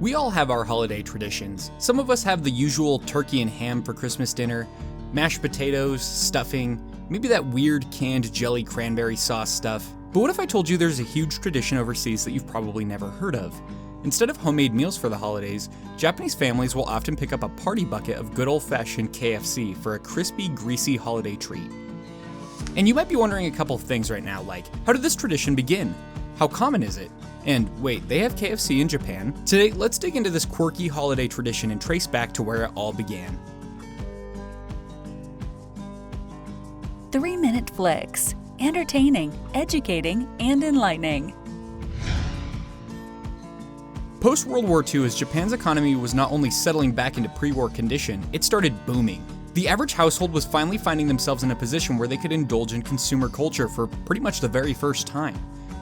We all have our holiday traditions. Some of us have the usual turkey and ham for Christmas dinner, mashed potatoes, stuffing, maybe that weird canned jelly cranberry sauce stuff. But what if I told you there's a huge tradition overseas that you've probably never heard of? Instead of homemade meals for the holidays, Japanese families will often pick up a party bucket of good old-fashioned KFC for a crispy, greasy holiday treat. And you might be wondering a couple of things right now, like, how did this tradition begin? How common is it? And wait, they have KFC in Japan? Today, let's dig into this quirky holiday tradition and trace back to where it all began. 3-minute flicks. Entertaining, educating, and enlightening. Post-World War II, as Japan's economy was not only settling back into pre-war condition, it started booming. The average household was finally finding themselves in a position where they could indulge in consumer culture for pretty much the very first time.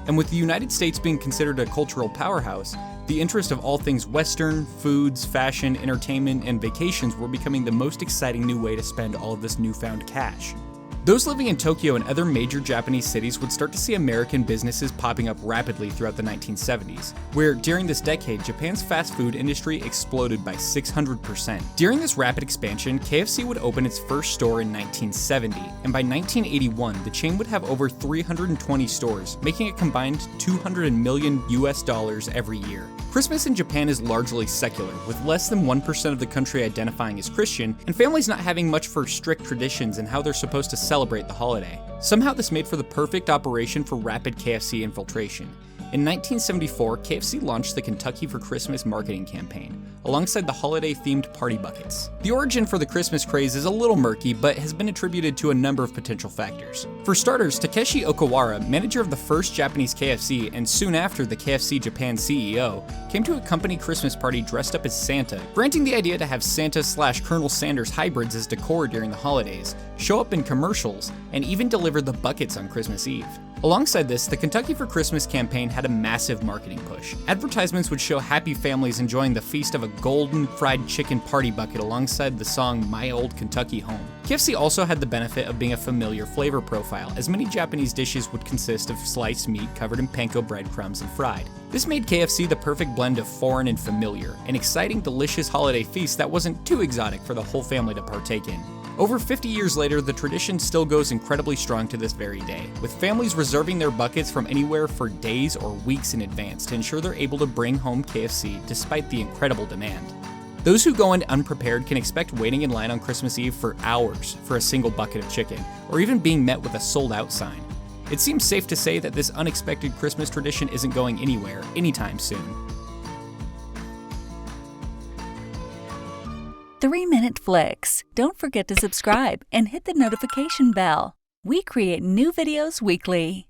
And with the United States being considered a cultural powerhouse, the interest of all things Western, foods, fashion, entertainment, and vacations were becoming the most exciting new way to spend all of this newfound cash. Those living in Tokyo and other major Japanese cities would start to see American businesses popping up rapidly throughout the 1970s, where during this decade, Japan's fast food industry exploded by 600%. During this rapid expansion, KFC would open its first store in 1970, and by 1981, the chain would have over 320 stores, making a combined $200 million every year. Christmas in Japan is largely secular, with less than 1% of the country identifying as Christian, and families not having much for strict traditions and how they're supposed to celebrate the holiday. Somehow this made for the perfect operation for rapid KFC infiltration. In 1974, KFC launched the Kentucky for Christmas marketing campaign, alongside the holiday-themed party buckets. The origin for the Christmas craze is a little murky, but has been attributed to a number of potential factors. For starters, Takeshi Okawara, manager of the first Japanese KFC and soon after the KFC Japan CEO, came to a company Christmas party dressed up as Santa, granting the idea to have Santa/Colonel Sanders hybrids as decor during the holidays, show up in commercials, and even deliver the buckets on Christmas Eve. Alongside this, the Kentucky for Christmas campaign had a massive marketing push. Advertisements would show happy families enjoying the feast of a golden fried chicken party bucket alongside the song My Old Kentucky Home. KFC also had the benefit of being a familiar flavor profile, as many Japanese dishes would consist of sliced meat covered in panko breadcrumbs and fried. This made KFC the perfect blend of foreign and familiar, an exciting, delicious holiday feast that wasn't too exotic for the whole family to partake in. Over 50 years later, the tradition still goes incredibly strong to this very day, with families reserving their buckets from anywhere for days or weeks in advance to ensure they're able to bring home KFC despite the incredible demand. Those who go in unprepared can expect waiting in line on Christmas Eve for hours for a single bucket of chicken, or even being met with a sold-out sign. It seems safe to say that this unexpected Christmas tradition isn't going anywhere anytime soon. 3-minute flicks. Don't forget to subscribe and hit the notification bell. We create new videos weekly.